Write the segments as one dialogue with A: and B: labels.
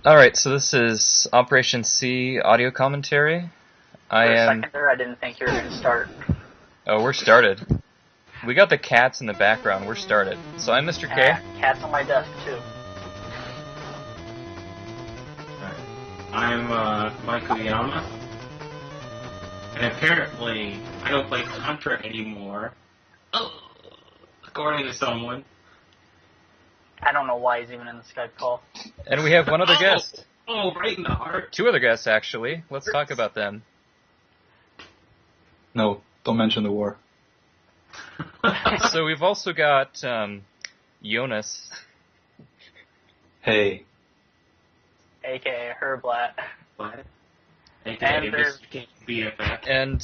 A: Alright, so this is Operation C audio commentary.
B: For a second there, I didn't think you were going to start.
A: Oh, we're started. We got the cats in the background, we're started. So I'm Mr. K.
B: Cat's on my desk, too.
C: I'm Michael Uyama. And apparently, I don't play Contra anymore. According to someone.
B: I don't know why he's even in the Skype call.
A: And we have one other guest.
C: Oh, right in the heart.
A: Two other guests, actually. Let's talk about them.
D: No, don't mention the war.
A: So we've also got Jonas.
D: Hey.
B: A.K.A. Herblat.
C: What?
B: And
C: Mr. BFF.
A: And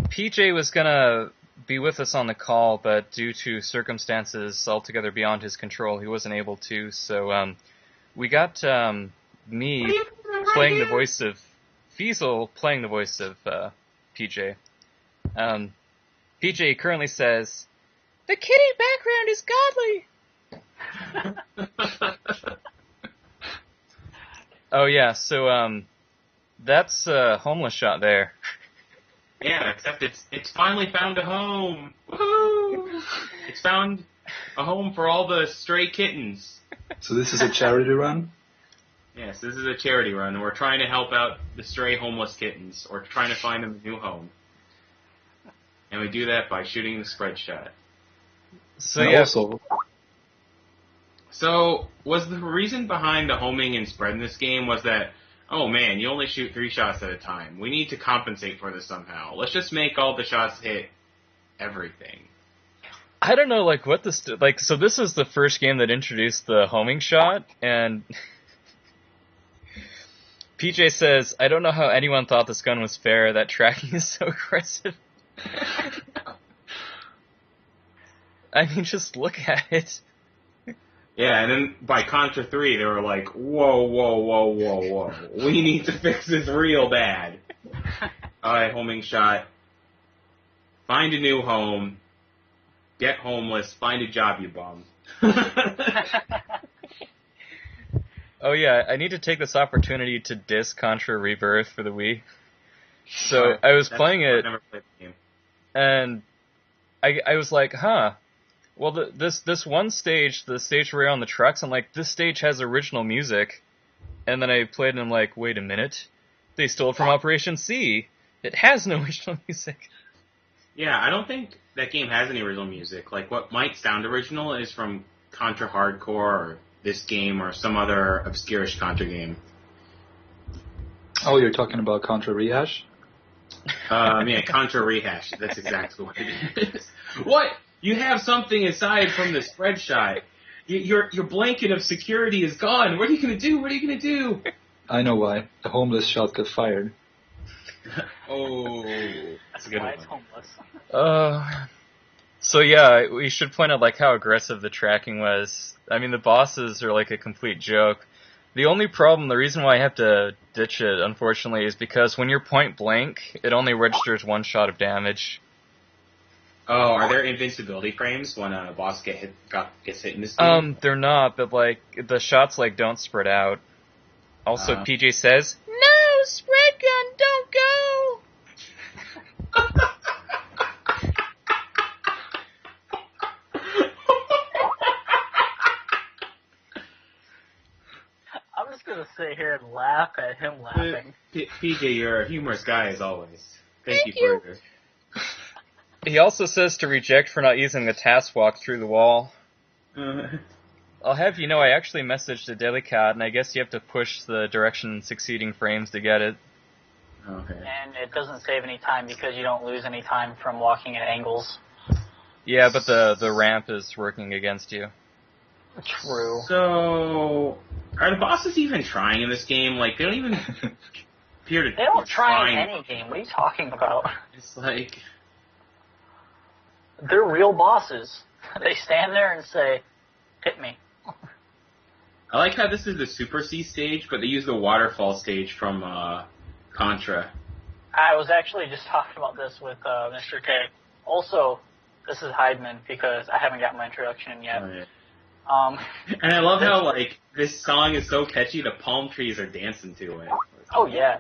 A: PJ was going to be with us on the call, but due to circumstances altogether beyond his control, he wasn't able to. So we got me playing the voice of Fiesel, playing the voice of PJ. PJ currently says, "The kitty background is godly." Oh yeah, so that's a homeless shot there.
C: Yeah, except it's finally found a home. Woohoo! It's found a home for all the stray kittens.
D: So this is a charity run?
C: Yes, this is a charity run, and we're trying to help out the stray homeless kittens, or trying to find them a new home. And we do that by shooting the spread shot.
A: So
D: And
A: yeah,
D: also,
C: So, was the reason behind the homing and spread in this game was that, oh man, you only shoot 3 shots at a time. We need to compensate for this somehow. Let's just make all the shots hit everything.
A: I don't know, like, what this... so this is the first game that introduced the homing shot, and... PJ says, "I don't know how anyone thought this gun was fair, that tracking is so aggressive." I mean, just look at it.
C: Yeah, and then by Contra 3, they were like, whoa. We need to fix this real bad. Alright, homing shot. Find a new home. Get homeless. Find a job, you bum.
A: Oh yeah, I need to take this opportunity to diss Contra Rebirth for the Wii. So I was playing it,
C: I've never played the game.
A: and I was like, well, this one stage, the stage where you're on the trucks, I'm like, this stage has original music. And then I played and I'm like, wait a minute. They stole it from Operation C. It has no original music.
C: Yeah, I don't think that game has any original music. Like, what might sound original is from Contra Hardcore, or this game, or some other obscure-ish Contra game.
D: oh, you're talking about Contra Rehash?
C: Yeah, Contra Rehash. That's exactly what it is. What? You have something aside from the spread shot. Your blanket of security is gone. What are you gonna do? What are you gonna do?
D: I know why. The homeless shot got fired.
C: Oh,
B: That's
C: a good
B: why
C: one.
B: it's homeless.
A: So yeah, we should point out like how aggressive the tracking was. I mean, the bosses are like a complete joke. The only problem, the reason why I have to ditch it, unfortunately, is because when you're point blank, it only registers 1 shot of damage.
C: Oh, are there invincibility frames when a boss gets hit in this game?
A: They're not, but like the shots like don't spread out. Also, PJ says, "No, spread gun, don't go."
B: I'm just going to sit here and laugh at him laughing.
C: PJ, you're a humorous guy as always. Thank you for your...
A: He also says to reject for not using the task walk through the wall. I'll have you know, I actually messaged the Daily Cat, and I guess you have to push the direction succeeding frames to get it.
C: Okay.
B: And it doesn't save any time because you don't lose any time from walking at angles.
A: Yeah, but the ramp is working against you.
B: True.
C: So, are the bosses even trying in this game? Like, they don't even appear to...
B: They don't try in
C: trying.
B: any game. What are you talking about?
C: It's like...
B: They're real bosses. They stand there and say, "Hit me."
C: I like how this is the Super C stage, but they use the waterfall stage from Contra.
B: I was actually just talking about this with Mr. K. Also, this is Heidman because I haven't got my introduction in yet.
C: Oh, yeah. And I love how, like, this song is so catchy, the palm trees are dancing to it.
B: Oh yeah,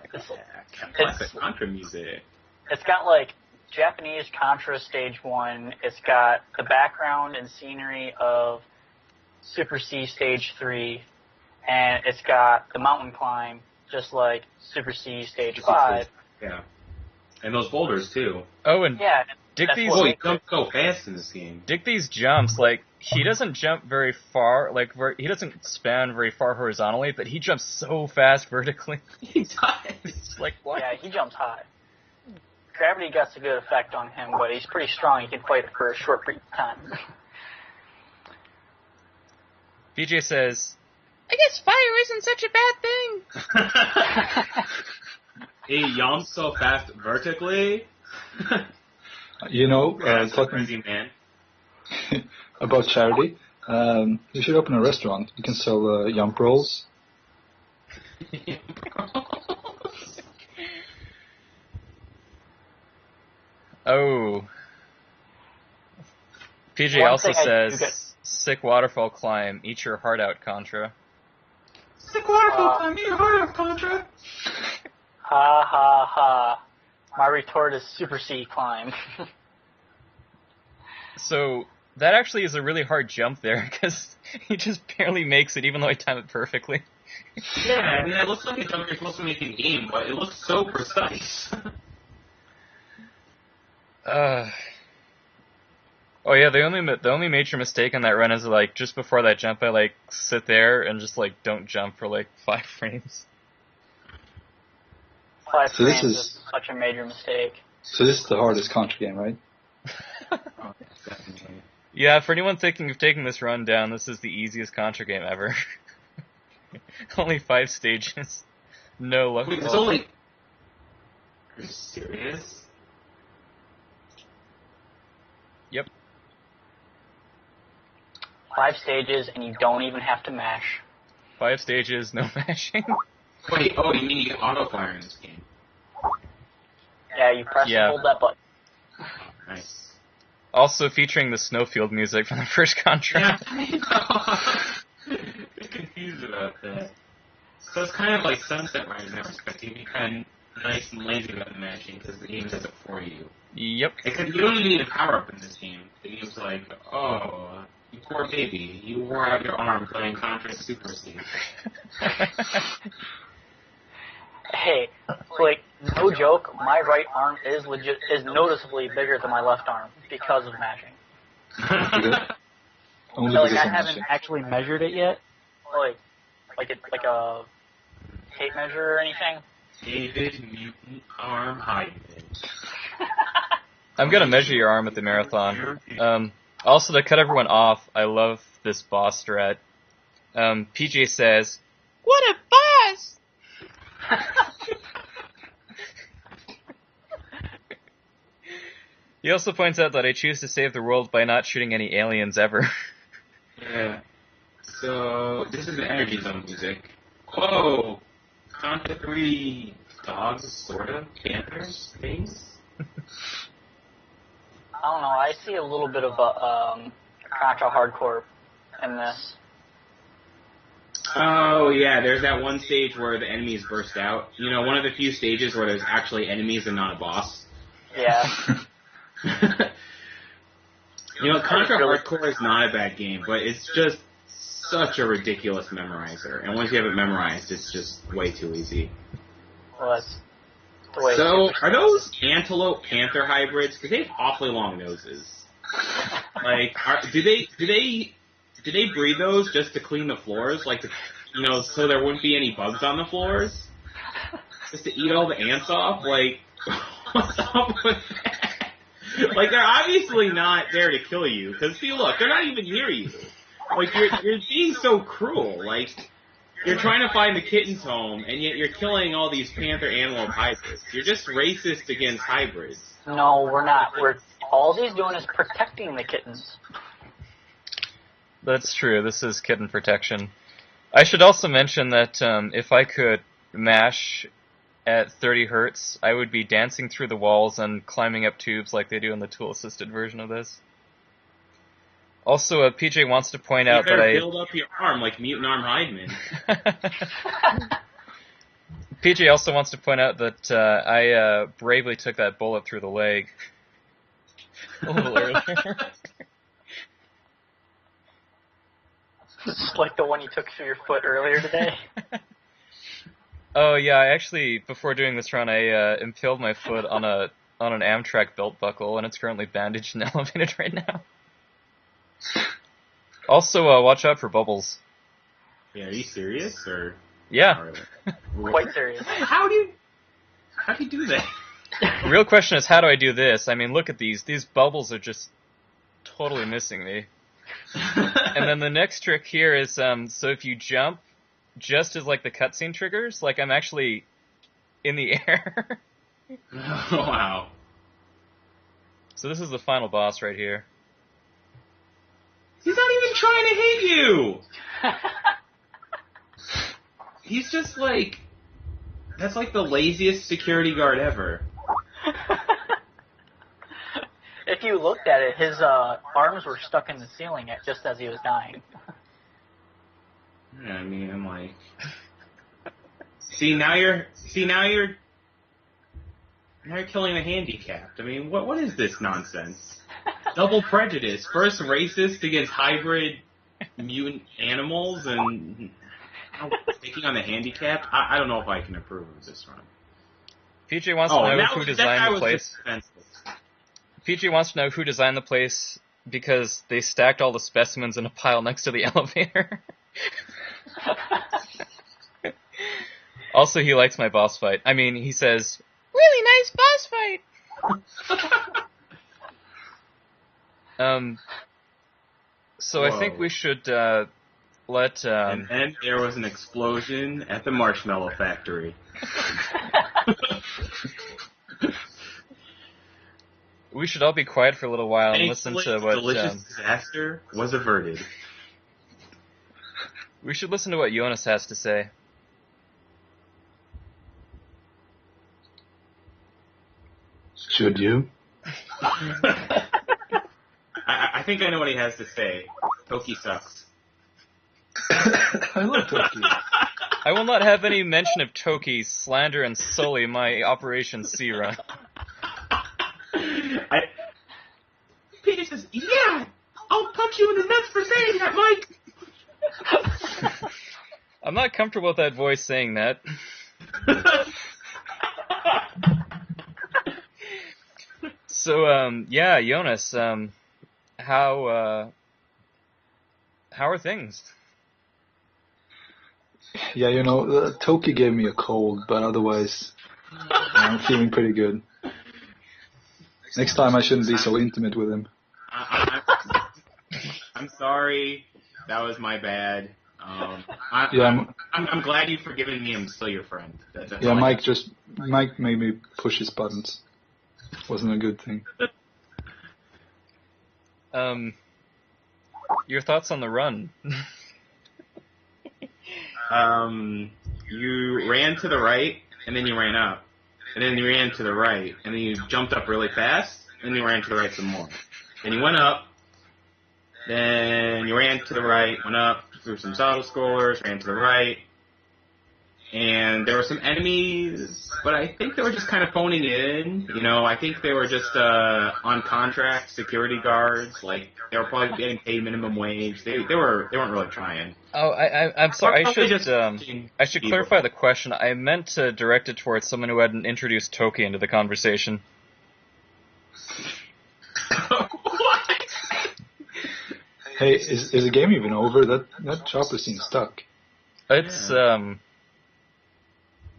C: Classic Contra music.
B: it's got like Japanese Contra Stage 1. It's got the background and scenery of Super C Stage 3, and it's got the mountain climb, just like Super C Stage 5.
C: Yeah. And those boulders, too.
A: Oh, and
B: Yeah,
A: dig these.
C: Oh, he jumps so fast in this game.
A: Dig these jumps. Like, he doesn't jump very far. Like, he doesn't span very far horizontally, but he jumps so fast vertically.
C: He does.
A: It's like, what?
B: yeah, he jumps high. Gravity gets a good effect on him, but he's pretty strong. He can fight it for a short period of time.
A: BJ says, I guess fire isn't such a bad thing.
C: He jumps so fast vertically.
D: You know,
C: That's a
D: talking
C: crazy man.
D: about charity, you should open a restaurant. You can sell yump rolls.
A: Oh. PJ
B: One
A: also
B: thing I do
A: says,
B: get-
A: sick waterfall climb, eat your heart out, Contra.
C: Sick waterfall climb, you heard of Contra?
B: Ha ha ha. My retort is Super C climb.
A: So, that actually is a really hard jump there, because he just barely makes it, even though I time it perfectly.
C: Yeah, I mean, it looks like a jump you're supposed to make in game, but it looks so precise.
A: Oh yeah, the only major mistake on that run is like just before that jump, I like sit there and just like don't jump for like 5 frames.
B: 5
D: So this
B: frames
D: is-
B: is such a major mistake.
D: So this is the hardest Contra game, right?
C: Definitely.
A: Yeah, for anyone thinking of taking this run down, this is the easiest Contra game ever. Only 5 stages. No luck.
C: Wait, it's only... Are you serious?
A: Yep.
B: 5 stages, and you don't even have to mash.
A: 5 stages, no mashing.
C: Wait, oh, you mean you can auto-fire in this game?
B: Yeah, you press
A: Yeah.
B: and hold that button.
C: Nice.
A: Also featuring the Snowfield music from the first Contra.
C: Yeah, I know. I'm confused about that. So it's kind of like Sunset Riders in that respect. You can be kind of nice and lazy about the matching because the game does it for you.
A: Yep.
C: Except you don't even need a power-up in this game. The game's like, oh, you poor baby, you wore out your arm playing Contra and Super C.
B: Hey, like, no joke, my right arm is noticeably bigger than my left arm because of mashing.
D: Only
B: Like,
D: because
B: I
D: of
B: haven't
D: mashing.
B: actually measured it yet. Like a tape measure or anything.
C: David Mutant Arm Hybrid.
A: I'm gonna measure your arm at the marathon. Also, to cut everyone off, I love this boss strat. PJ says, "What a boss!" He also points out that I choose to save the world by not shooting any aliens ever.
C: Yeah. So, this is the Energy Zone music. Whoa! Contra 3 dogs, sort of? Panthers? Things?
B: I don't know, I see a little bit of a Contra hardcore in this.
C: Oh, yeah, there's that one stage where the enemies burst out. You know, one of the few stages where there's actually enemies and not a boss.
B: Yeah.
C: You know, Contra Hardcore is not a bad game, but it's just such a ridiculous memorizer. And once you have it memorized, it's just way too easy.
B: Well, that's the way
C: So, are those antelope panther hybrids? Because they have awfully long noses. Like, do they breed those just to clean the floors? Like, so there wouldn't be any bugs on the floors? Just to eat all the ants off? Like, what's up with that? Like, they're obviously not there to kill you. Because, see, look, they're not even near you. Like, you're being so cruel. Like, you're trying to find the kitten's home, and yet you're killing all these panther antelope hybrids. You're just racist against hybrids.
B: No, we're not. All he's doing is protecting the kittens.
A: That's true. This is kitten protection. I should also mention that if I could mash at 30 hertz, I would be dancing through the walls and climbing up tubes like they do in the tool-assisted version of this. Also, PJ wants to point
C: You
A: out that
C: better
A: I
C: build up your arm like Mutant Arm Heidman.
A: PJ also wants to point out that I bravely took that bullet through the leg a little earlier.
B: Like the one you took through your foot earlier today.
A: Oh yeah, I actually, before doing this run, I impaled my foot on an Amtrak belt buckle, and it's currently bandaged and elevated right now. Also, watch out for bubbles.
C: Yeah, are you serious or?
A: Yeah.
B: Quite serious.
C: How do you do that?
A: The real question is, how do I do this? I mean, look at these. These bubbles are just totally missing me. And then the next trick here is, so if you jump, just as like the cutscene triggers, like I'm actually in the air.
C: Oh, wow.
A: So this is the final boss right here.
C: He's not even trying to hit you! He's just like... That's like the laziest security guard ever.
B: If you looked at it, his arms were stuck in the ceiling just as he was dying.
C: Yeah, I mean, I'm like... Now you're killing the handicapped. I mean, what is this nonsense? Double prejudice. First racist against hybrid mutant animals, and taking on the handicapped. I don't know if I can approve of this run.
A: PJ wants to know who designed the place. PJ wants to know who designed the place because they stacked all the specimens in a pile next to the elevator. Also, he likes my boss fight. I mean, he says, "Really nice boss fight." So
C: Whoa.
A: I think we should let.
C: And then there was an explosion at the marshmallow factory.
A: We should all be quiet for a little while and listen to what.
C: Delicious disaster was averted.
A: We should listen to what Jonas has to say.
D: Should you?
C: I think I know what he has to say. Toki sucks.
D: I love Toki.
A: I will not have any mention of Toki, slander, and sully my Operation C run.
C: Peter says, "Yeah, I'll punch you in the nuts for saying that, Mike."
A: I'm not comfortable with that voice saying that. So, yeah, Jonas, how are things?
D: Yeah, Toki gave me a cold, but otherwise, I'm feeling pretty good. Next time I shouldn't be so intimate with him.
C: I'm sorry. That was my bad. I'm glad you've forgiven me. I'm still your friend. That's
D: Mike made me push his buttons. Wasn't a good thing.
A: Your thoughts on the run?
C: You ran to the right, and then you ran up. And then you ran to the right, and then you jumped up really fast, and then you ran to the right some more. Then you went up, then you ran to the right, went up, through some auto-scrollers, ran to the right, and there were some enemies, but I think they were just kind of phoning it in. I think they were just on contract security guards. Like, they were probably getting paid minimum wage. They weren't really trying.
A: Oh, I'm sorry. I should clarify the question. I meant to direct it towards someone who hadn't introduced Toki into the conversation.
C: What?
D: Hey, is the game even over? That chopper seems stuck.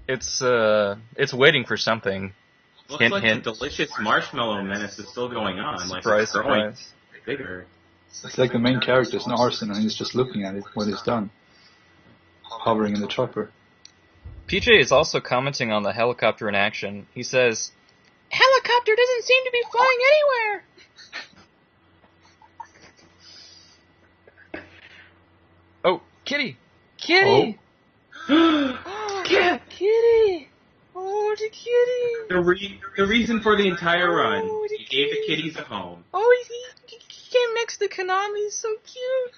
A: It's waiting for something.
C: Looks
A: hint,
C: like
A: hint.
C: the delicious marshmallow menace is still going on.
A: Surprise, surprise.
C: Bigger.
D: It's like the main character's an arson and he's just looking at it when it's done. Hovering in the chopper.
A: PJ is also commenting on the helicopter in action. He says, "Helicopter doesn't seem to be flying anywhere." Oh, Kitty! Kitty!
C: Oh.
A: Yeah, Kitty! Oh, the kitty!
C: The reason for the entire run, you gave the kitties a home.
A: Oh, he came next to Konami is so cute.